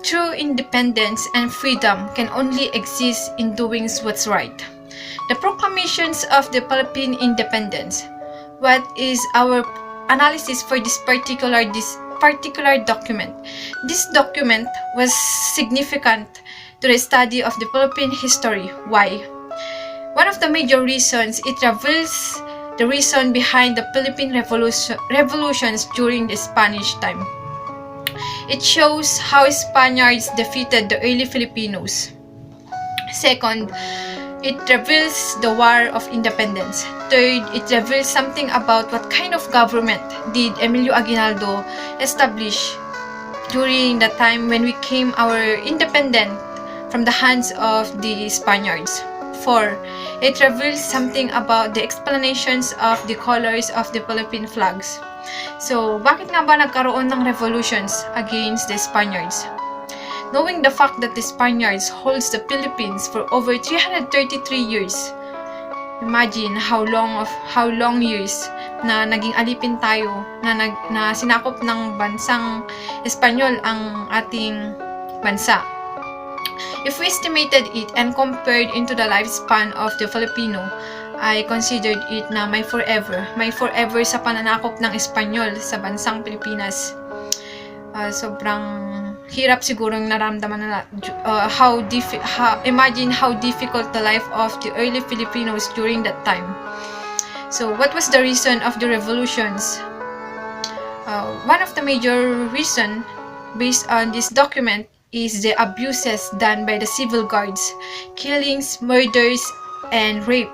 True independence and freedom can only exist in doing what's right. The proclamations of the Philippine independence. What is our analysis for this particular document? This document was significant to the study of the Philippine history. Why? One of the major reasons, it reveals the reason behind the Philippine revolutions during the Spanish time. It shows how Spaniards defeated the early Filipinos. Second, it reveals the War of Independence. Third, it reveals something about what kind of government did Emilio Aguinaldo establish during the time when we came our independent from the hands of the Spaniards. 4. It reveals something about the explanations of the colors of the Philippine flags. So, bakit nga ba nagkaroon ng revolutions against the Spaniards? Knowing the fact that the Spaniards holds the Philippines for over 333 years, imagine how long years na naging alipin tayo, na sinakop ng bansang Espanyol ang ating bansa. If we estimated it and compared into the lifespan of the Filipino, I considered it na may forever sa pananakop ng Espanyol sa bansang Pilipinas. Sobrang hirap sigurong naramdaman na imagine how difficult the life of the early Filipinos during that time. So, what was the reason of the revolutions? One of the major reason based on this document is the abuses done by the civil guards, killings, murders, and rape.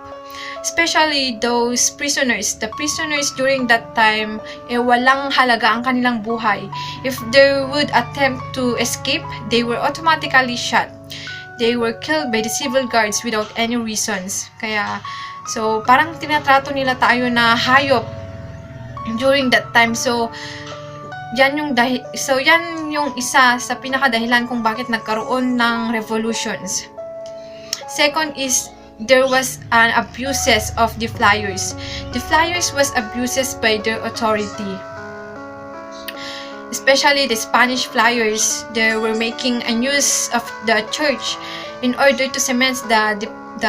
Especially those prisoners. The prisoners during that time, walang halaga ang kanilang buhay. If they would attempt to escape, they were automatically shot. They were killed by the civil guards without any reasons. Kaya, so parang tinatrato nila tayo na hayop during that time. So, yan yung isa sa pinakadahilan kung bakit nagkaroon ng revolutions. Second is there was an abuses of the flyers. The flyers was abuses by their authority. Especially the Spanish flyers, they were making a use of the church in order to cement the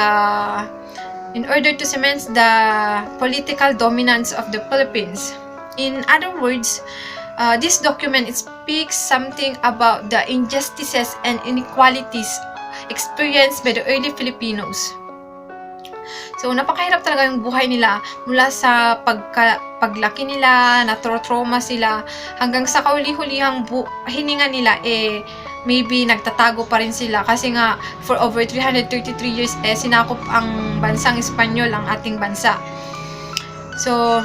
political dominance of the Philippines. In other words, this document speaks something about the injustices and inequalities experienced by the early Filipinos. So, napakahirap talaga yung buhay nila mula sa paglaki nila, na-trauma sila, hanggang sa kauli-hulihang hininga nila, maybe nagtatago pa rin sila kasi nga for over 333 years sinakop ang bansang Espanyol ang ating bansa. So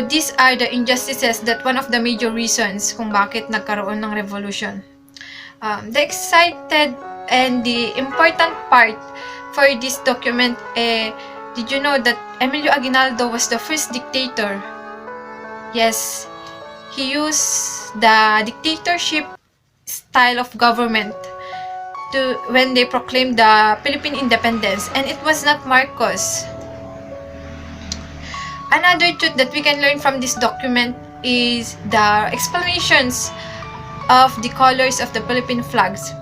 these are the injustices that one of the major reasons kung bakit nagkaroon ng revolution. The excited and the important part for this document, did you know that Emilio Aguinaldo was the first dictator? Yes, he used the dictatorship style of government when they proclaimed the Philippine independence, and it was not Marcos. Another truth that we can learn from this document is the explanations of the colors of the Philippine flags.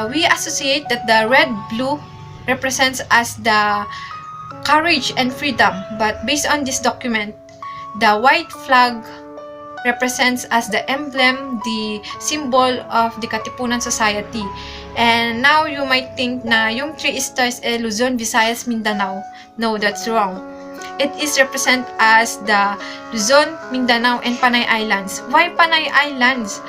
We associate that the red-blue represents as the courage and freedom, but based on this document, the white flag represents as the emblem, the symbol of the Katipunan society. And now you might think na yung 3 stars Luzon, Visayas, Mindanao. No, that's wrong. It is represent as the Luzon, Mindanao, and Panay Islands. Why Panay Islands?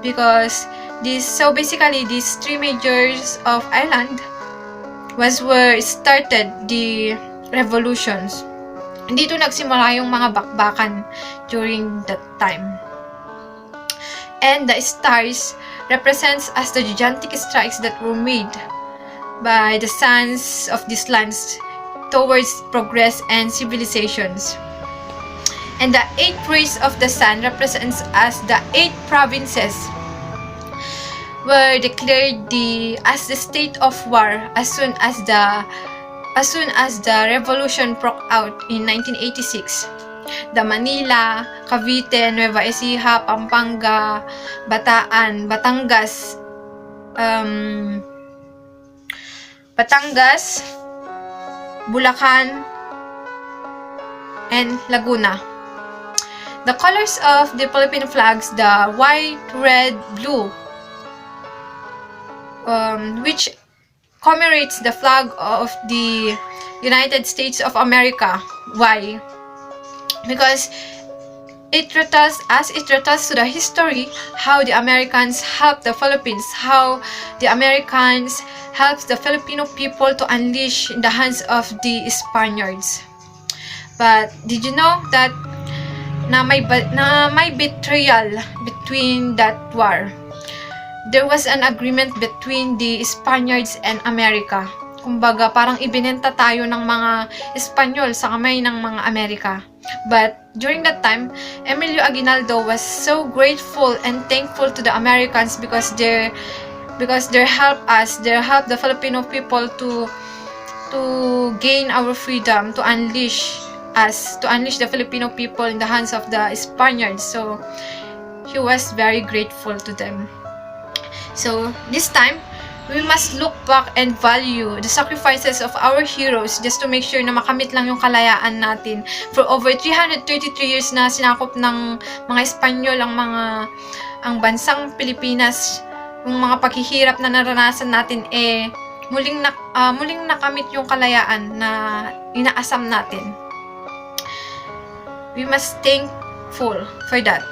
Because basically these 3 majors of island was where started the revolutions. Dito nagsimula yung mga bakbakan during that time. And the stars represents as the gigantic strikes that were made by the sons of these lands towards progress and civilizations. And the 8 rays of the sun represents as the 8 provinces were declared as the state of war as soon as the revolution broke out in 1986. the Manila, Cavite, Nueva Ecija, Pampanga, Bataan, Batangas, Bulacan, and Laguna. The colors of the Philippine flags, the white, red, blue, which commemorates the flag of the United States of America. Why? Because it retells to the history how the Americans helped the Philippines, how the Americans helped the Filipino people to unleash in the hands of the Spaniards. But did you know that na may betrayal between that war? There was an agreement between the Spaniards and America. Kumbaga, parang ibinenta tayo ng mga Espanyol sa kamay ng mga Amerika. But during that time, Emilio Aguinaldo was so grateful and thankful to the Americans because they helped us, they helped the Filipino people to gain our freedom, to unleash the Filipino people in the hands of the Spaniards. So he was very grateful to them. So this time, we must look back and value the sacrifices of our heroes just to make sure na makamit lang yung kalayaan natin. For over 333 years na sinakop ng mga Espanyol ang bansang Pilipinas, yung mga paghihirap na naranasan natin muling nakamit yung kalayaan na inaasam natin. We must thankful for that.